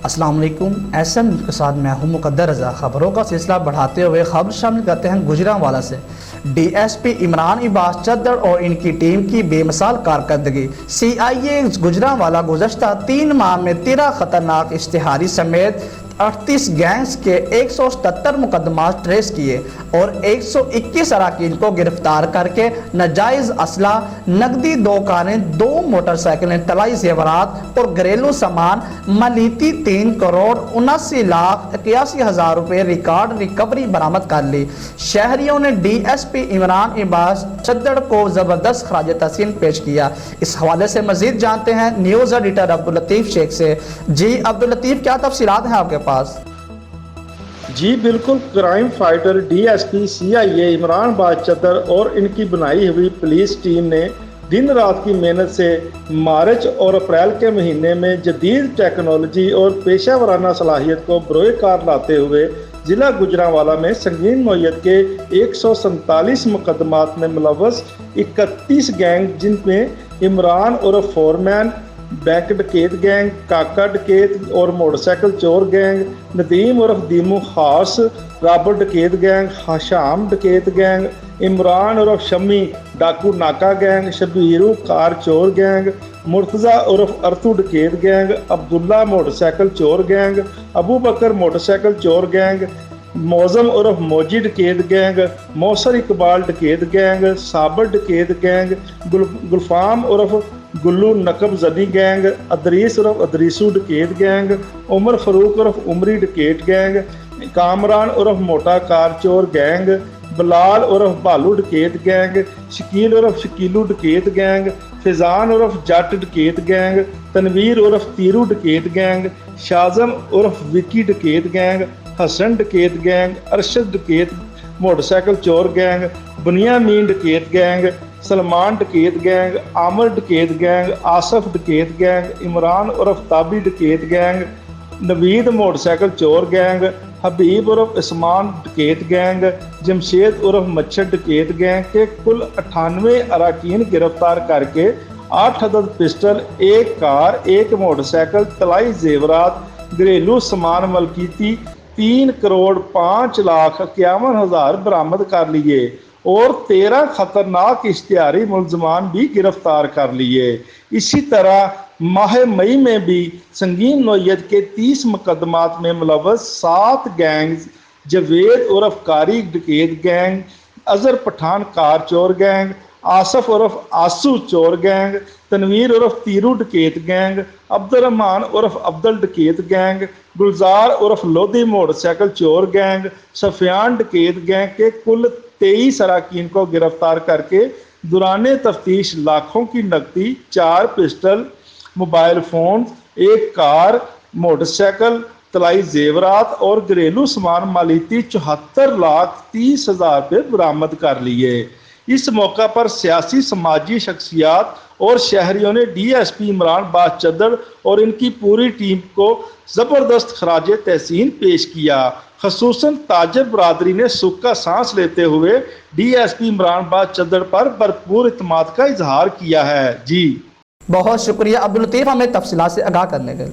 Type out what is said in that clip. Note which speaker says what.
Speaker 1: السلام علیکم، ایسن کے ساتھ میں ہوں مقدر رضا۔ خبروں کا سلسلہ بڑھاتے ہوئے خبر شامل کرتے ہیں گجرانوالہ سے۔ ڈی ایس پی عمران عباس چدر اور ان کی ٹیم کی بے مثال کارکردگی۔ سی آئی اے گجرانوالہ گزشتہ 3 ماہ میں 13 خطرناک اشتہاری سمیت 38 گینگز کے 177 مقدمات ٹریس کیے اور 121 اراکین کو گرفتار کر کے ناجائز اسلحہ، نقدی 2 کاریں، 2 موٹر سائیکلیں، طلائی زیورات اور گھریلو سامان مالیتی 3 کروڑ 79,81,000 روپے ریکارڈ ریکوری برآمد کر لی۔ شہریوں نے ڈی ایس پی عمران عباس چدر کو زبردست خراج تحسین پیش کیا۔ اس حوالے سے مزید جانتے ہیں نیوز ایڈیٹر عبداللطیف شیخ سے۔ جی عبداللطیف، کیا تفصیلات ہیں آپ کے پاس؟
Speaker 2: جی بالکل، crime fighter D S P C I A Imran Abbas چدر اور ان کی بنائی ہوئی پولیس ٹیم نے دن رات کی محنت سے مارچ اور اپریل کے مہینے میں جدید ٹیکنالوجی اور پیشہ ورانہ صلاحیت کو بروئے کار لاتے ہوئے ضلع گجرانوالہ میں سنگین نوعیت کے 147 مقدمات میں ملوث 31 گینگ، جن میں عمران عرف فورمین، بینک ڈکیت گینگ، کاکا ڈکیت اور موٹر سائیکل چور گینگ، ندیم عرف دیمو خاص، رابر ڈکیت گینگ، شام ڈکیت گینگ، عمران عرف شمی ڈاکو ناکا گینگ، شبیرو کار چور گینگ، مرتضی عرف ارتو ڈکیت گینگ، عبداللہ موٹر سائیکل چور گینگ، ابو بکر موٹر سائیکل چور گینگ، موزم عرف موجی ڈکیت گینگ، موسر اقبال ڈکیت گینگ، صابر ڈکیت گینگ، گلفام عرف گلو نقب زدی گینگ، ادریس عرف ادریسو ڈکیت گینگ، عمر فاروق عرف عمری ڈکیت گینگ، کامران عرف موٹا کار چور گینگ، بلال عرف بالو ڈکیت گینگ، شکیل عرف شکیلو ڈکیت گینگ، فیضان عرف جٹ ڈکیت گینگ، تنویر عرف تیرو ڈکیت گینگ، شازم عرف وکی ڈکیت گینگ، حسن ڈکیت گینگ، ارشد ڈکیت موٹر سائیکل چور گینگ، بنیامین ڈکیت گینگ، سلمان ڈکیت گینگ، عامر ڈکیت گینگ، آصف ڈکیت گینگ، عمران عرف تابی ڈکیت گینگ، نوید موٹر سائیکل چور گینگ، حبیب عرف عثمان ڈکیت گینگ، جمشید عرف مچھر ڈکیت گینگ کے کل 98 اراکین گرفتار کر کے 8 عدد پسٹل، 1 کار، 1 موٹر سائیکل، طلائی زیورات، گھریلو سامان ملکیتی 3 کروڑ 5,51,000 برآمد کر لیے اور 13 خطرناک اشتہاری ملزمان بھی گرفتار کر لیے۔ اسی طرح ماہ مئی میں بھی سنگین نوعیت کے 30 مقدمات میں ملوث 7 گینگز، جاوید عرف کاری ڈکیت گینگ، اظہر پٹھان کار چور گینگ، آصف عرف آسو چور گینگ، تنویر عرف تیرو ڈکیت گینگ، عبدالرحمان عرف عبدل ڈکیت گینگ، گلزار عرف لودھی موٹر سائیکل چور گینگ، سفیان ڈکیت گینگ کے کل 23 اراکین کو گرفتار کر کے دوران تفتیش لاکھوں کی نقدی، 4 پسٹل، موبائل فون، 1 کار، موٹر سائیکل، طلائی زیورات اور گھریلو سامان مالیتی 74,30,000 روپے برآمد کر لیے۔ اس موقع پر سیاسی سماجی شخصیات اور شہریوں نے ڈی ایس پی عمران عباس چدر اور ان کی پوری ٹیم کو زبردست خراج تحسین پیش کیا۔ خصوصاً تاجر برادری نے سکھ کا سانس لیتے ہوئے ڈی ایس پی عمران عباس چدر پر بھرپور اعتماد کا اظہار کیا ہے۔ جی
Speaker 1: بہت شکریہ عبداللطیف، ہمیں تفصیلات سے آگاہ کرنے کے لیے۔